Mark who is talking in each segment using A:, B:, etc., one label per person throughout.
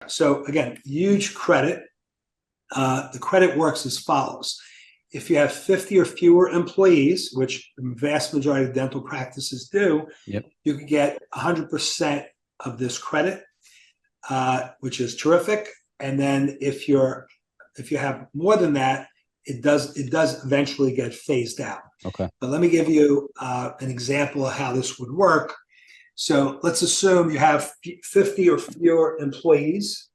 A: So again, huge credit. The credit works as follows. If you have 50 or fewer employees, which the vast majority of dental practices do,
B: Yep.
A: you can get 100% of this credit, which is terrific. And then if you have more than that, it does eventually get phased out.
B: Okay.
A: But let me give you an example of how this would work. So let's assume you have 50 or fewer employees,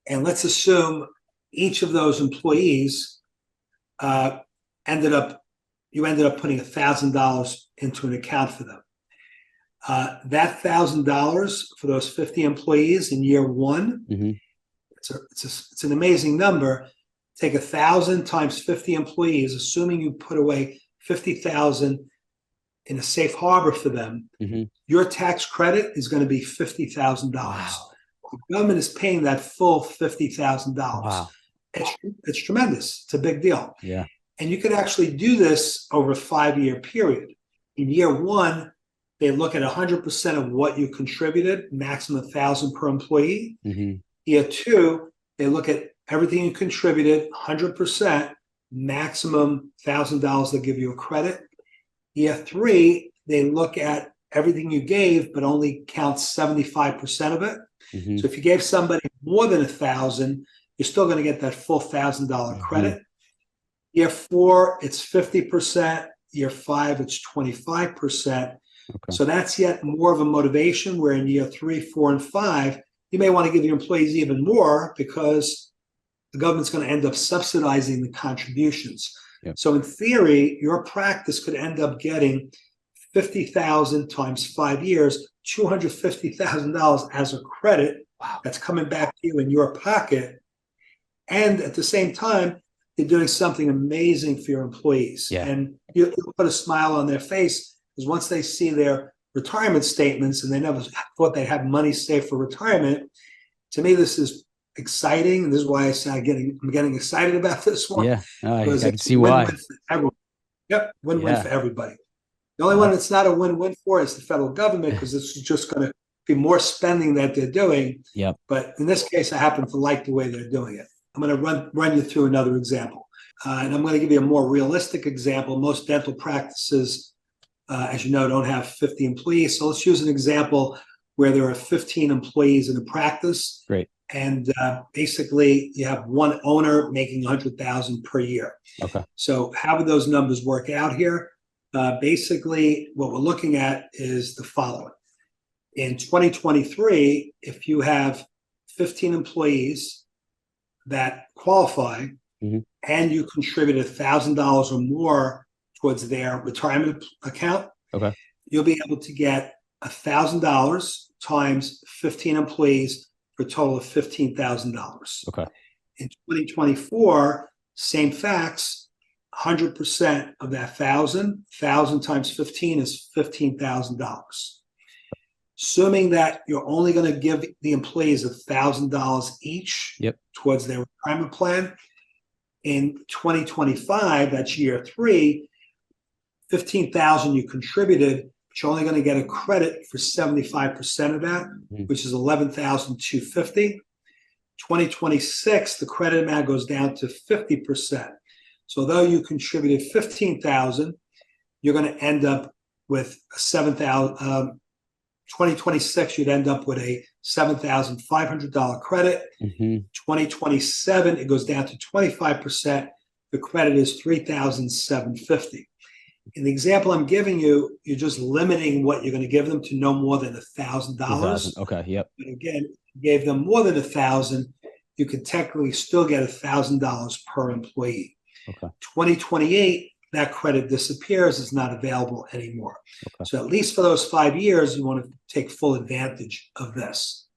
A: and let's assume each of those employees ended up putting $1,000 into an account for them. That $1,000 for those 50 employees in year one,
B: Mm-hmm.
A: it's an amazing number. Take 1,000 times 50 employees, assuming you put away 50,000 in a safe harbor for them.
B: Mm-hmm.
A: Your tax credit is going to be $50,000.
B: Wow.
A: The government is paying that full $50,000.
B: Wow.
A: It's tremendous. It's a big deal.
B: Yeah.
A: And you could actually do this over a 5-year period. In year one, they look at 100% of what you contributed, maximum 1,000 per employee.
B: Mm-hmm.
A: Year two, they look at everything you contributed, 100%, maximum $1,000. They'll give you a credit. Year three, they look at everything you gave, but only count 75% of it.
B: Mm-hmm.
A: So if you gave somebody more than 1,000, you're still going to get that full $1,000 credit.
B: Mm-hmm.
A: Year four, it's 50%. Year five, it's 25%.
B: Okay.
A: So that's yet more of a motivation, where in year 3, 4, and 5, you may want to give your employees even more because the government's going to end up subsidizing the contributions.
B: Yep.
A: So in theory, your practice could end up getting 50,000 times 5 years, $250,000 as a credit.
B: Wow.
A: That's coming back to you in your pocket. And at the same time, you're doing something amazing for your employees.
B: Yeah.
A: And you'll put a smile on their face, because once they see their retirement statements and they never thought they'd have money saved for retirement, to me, this is exciting. And this is why I say I'm getting excited about this one.
B: Yeah, I can see
A: win-win
B: why.
A: for everyone. Yep, win-win
B: Yeah.
A: for everybody. The only one that's not a win-win for is the federal government, because this is just going to be more spending that they're doing.
B: Yep.
A: But in this case, I happen to like the way they're doing it. I'm going to run you through another example. And I'm going to give you a more realistic example. Most dental practices, as you know, don't have 50 employees. So let's use an example where there are 15 employees in a practice.
B: Great.
A: And basically, you have one owner making $100,000 per year.
B: Okay.
A: So how would those numbers work out here? Basically, what we're looking at is the following. In 2023, if you have 15 employees that qualify,
B: mm-hmm.
A: and you contribute $1,000 or more towards their retirement account,
B: okay,
A: you'll be able to get $1,000 times 15 employees for a total of $15,000.
B: Okay.
A: In 2024, same facts, 100% of that 1,000 times 15 is $15,000. Assuming that you're only going to give the employees $1,000 each
B: yep.
A: towards their retirement plan, in 2025, that's year 3, 15,000 you contributed, but you're only going to get a credit for 75% of that, which is 11,250. 2026, the credit amount goes down to 50%. So although you contributed 15,000, you're going to end up with 7,000. 2026, you'd end up with a $7,500 credit.
B: Mm-hmm.
A: 2027, it goes down to 25%. The credit is $3,750. In the example I'm giving you, you're just limiting what you're going to give them to no more than $1,000.
B: Okay. Yep.
A: But again, if you gave them more than 1,000, you could technically still get $1,000 per employee.
B: Okay.
A: 2028, that credit disappears, is not available anymore.
B: Okay.
A: So at least for those 5 years, you want to take full advantage of this.